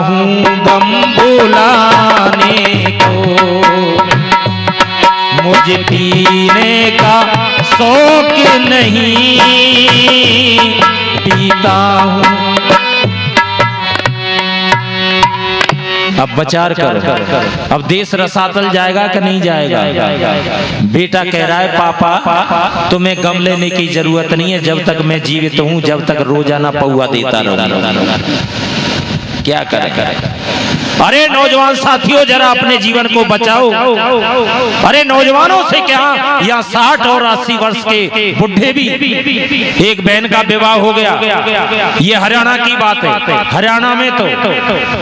हूँ गम भुलाने को, मुझे पीने का शौक नहीं, पीता हूँ। अब विचार करो, अब देश रसातल जाएगा कि नहीं जाएगा? बेटा कह रहा है पापा तुम्हें गम लेने की जरूरत नहीं है, जब तक मैं जीवित हूँ, जब तक रोजाना पौआ देता रहूंगा। क्या करें? अरे नौजवान साथियों, जरा अपने जीवन को बचाओ। अरे नौजवानों से क्या, यहाँ 60 और 80 वर्ष के बुढ़े भी। एक बहन का विवाह हो गया, ये हरियाणा की बात है। हरियाणा में तो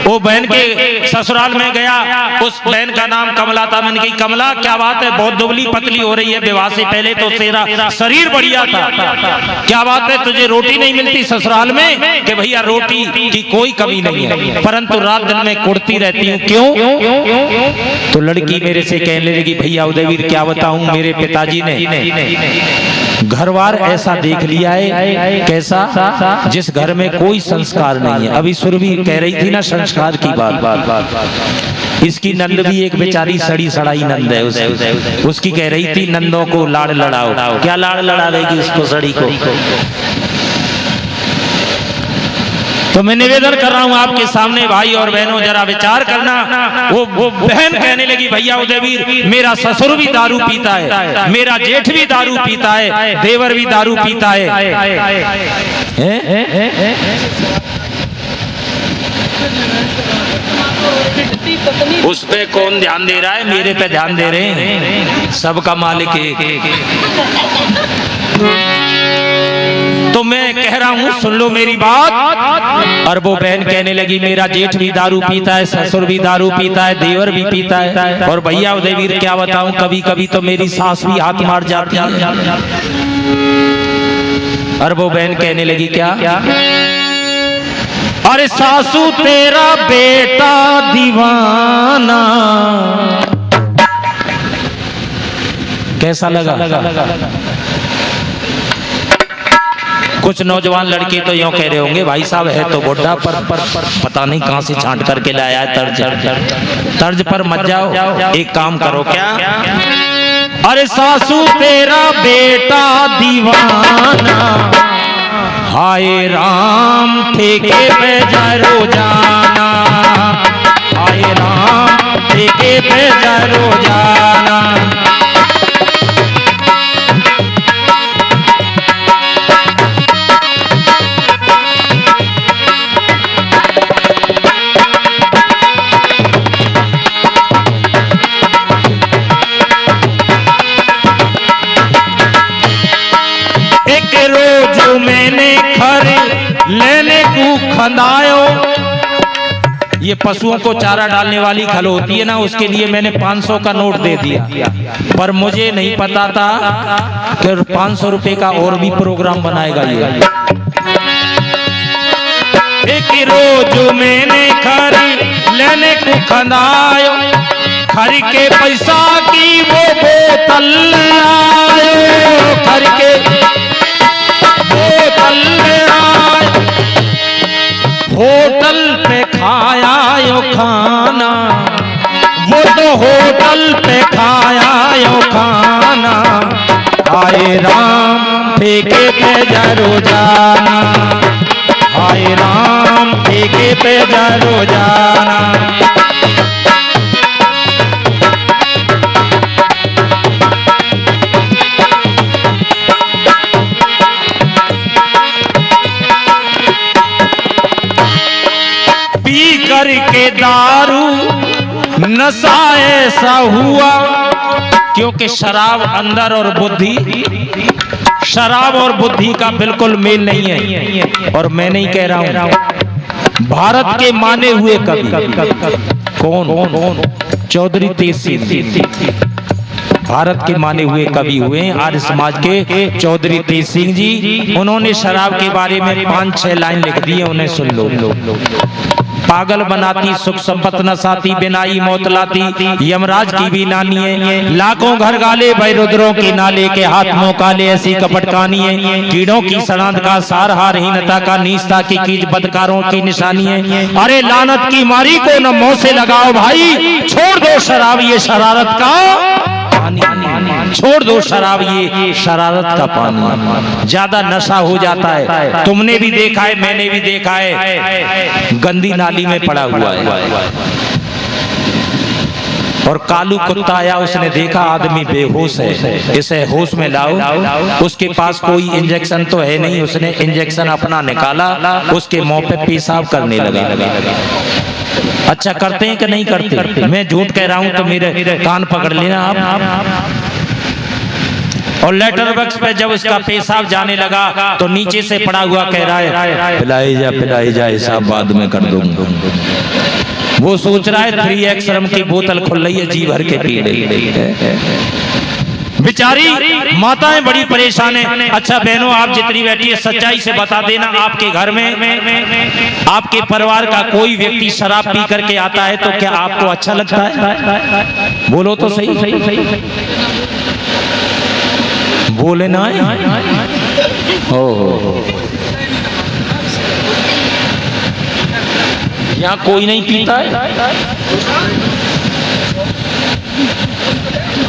वो बहन के ससुराल में गया, उस बहन का नाम कमला था। मैंने कही कमला क्या बात है, बहुत दुबली पतली हो रही है, विवाह से पहले तो तेरा शरीर बढ़िया था, क्या बात है, तुझे रोटी नहीं मिलती ससुराल में? कि भैया रोटी की कोई कमी नहीं है, परंतु रात दिन में कुड़ती रहती हूँ। क्यों? तो लड़की मेरे से कहने लगी भैया उदयवीर क्या बताऊं, मेरे पिताजी ने घरवार ऐसा देख लिया है। कैसा? जिस घर में कोई संस्कार नहीं है। अभी सुरभि कह रही थी ना संस्कार की बात, इसकी नंद भी एक बेचारी सड़ी सड़ाई नंद है, उसकी कह रही थी नंदों को लाड़ लड़ाओ। क्या लाड़ लड़ावेगी उसको, सड़ी को? तो मैं निवेदन कर रहा हूं आपके सामने भाई और बहनों, जरा विचार करना। वो बहन कहने लगी भैया उदयवीर मेरा ससुर भी दारू पीता है, मेरा जेठ भी दारू पीता है, देवर भी दारू पीता है। उस पे कौन ध्यान दे रहा है? मेरे पे ध्यान दे रहे हैं, सबका मालिक है। तो मैं कह रहा हूं सुन लो मेरी बात। और वो बहन कहने लगी मेरा जेठ भी दारू पीता है, ससुर भी दारू पीता है, देवर भी पीता है, और भैया उदयवीर क्या बताऊं, कभी कभी तो मेरी सास भी हाथ मार जाती है। और वो बहन कहने लगी क्या? अरे सासू तेरा बेटा दीवाना। कैसा लगा? कुछ नौजवान लड़के तो यूं कह रहे होंगे भाई साहब है तो बुढ़ा, पर पता नहीं कहां से छांट करके लाया है। तर्ज पर मत जाओ, एक काम करो। क्या? अरे सासू तेरा बेटा दीवाना, हाय राम ठेके पे जा रोजाना, हाय राम ठेके पे जा रोजाना। मैंने खर लेने को खंदायो, ये पशुओं को चारा डालने वाली खल होती है ना, उसके लिए मैंने 500 का नोट दे दिया, पर मुझे नहीं पता था कि 500 रुपए का और भी प्रोग्राम बनाएगा ये। एक रोज मैंने खर लेने को खंदायो, खर के पैसा की वो बोतल आयो, खर के होटल पे खाया यो खाना, वो तो होटल पे खाया यो खाना, हाय राम ठेके पे जा रोजाना, हाय राम ठेके पे जा रोजाना। के दारू नशा ऐसा हुआ, क्योंकि शराब अंदर और बुद्धि, शराब और बुद्धि का बिल्कुल मेल नहीं है। और मैं नहीं कह रहा हूं, भारत के माने हुए कवि कौन? चौधरी तेज सिंह, भारत के माने हुए कवि हुए आर्य समाज के चौधरी तेज सिंह जी। उन्होंने शराब के बारे में 5-6 लाइन लिख दी है, उन्हें सुन लो। पागल बनाती, सुख संपत्ति न साथी, बिनाई मौत लाती, यमराज की भी नानी है। लाखों घर गाले भाई रुद्रों के नाले, के हाथ मुंह काले ऐसी कपट कहानी है। कीड़ों की सड़ांध का सार हारहीनता का, नीचता की कीज बदकारों की निशानी है। अरे लानत की मारी को न मुंह से लगाओ भाई, छोड़ दो शराब ये शरारत का पानी, छोड़ दो शराब ये शरारत का पानी। ज्यादा नशा हो जाता है, तुमने भी देखा है, मैंने भी देखा है, गंदी नाली में पड़ा हुआ है। और कालू कुत्ता आया, उसने देखा आदमी बेहोश है, इसे होश में लाओ। उसके पास कोई इंजेक्शन तो है नहीं, उसने इंजेक्शन अपना निकाला, उसके मुंह पे पेशाब करने लगा। अच्छा करते हैं कि नहीं करते? मैं झूठ कह रहा हूं तो मेरे कान पकड़ लेना आप। और लेटर बॉक्स पे जब उसका पेशाब जाने लगा तो नीचे से पड़ा हुआ कह रहा है, पिलाई जा हिसाब बाद में कर दूंगा। वो सोच रहा है 3X रम की बोतल खुल रही है, जी भर के पी रही है। बेचारी माताएं बड़ी परेशान है। अच्छा बहनों, आप जितनी बैठी है सच्चाई से बता देना, आपके घर में आपके परिवार का कोई व्यक्ति शराब पी करके आता है तो क्या आपको अच्छा लगता है? बोलो तो सही, बोले ना। ओ यहाँ कोई नहीं पीता है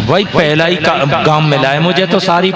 भाई, पहला ही काम मिला है मुझे तो सारी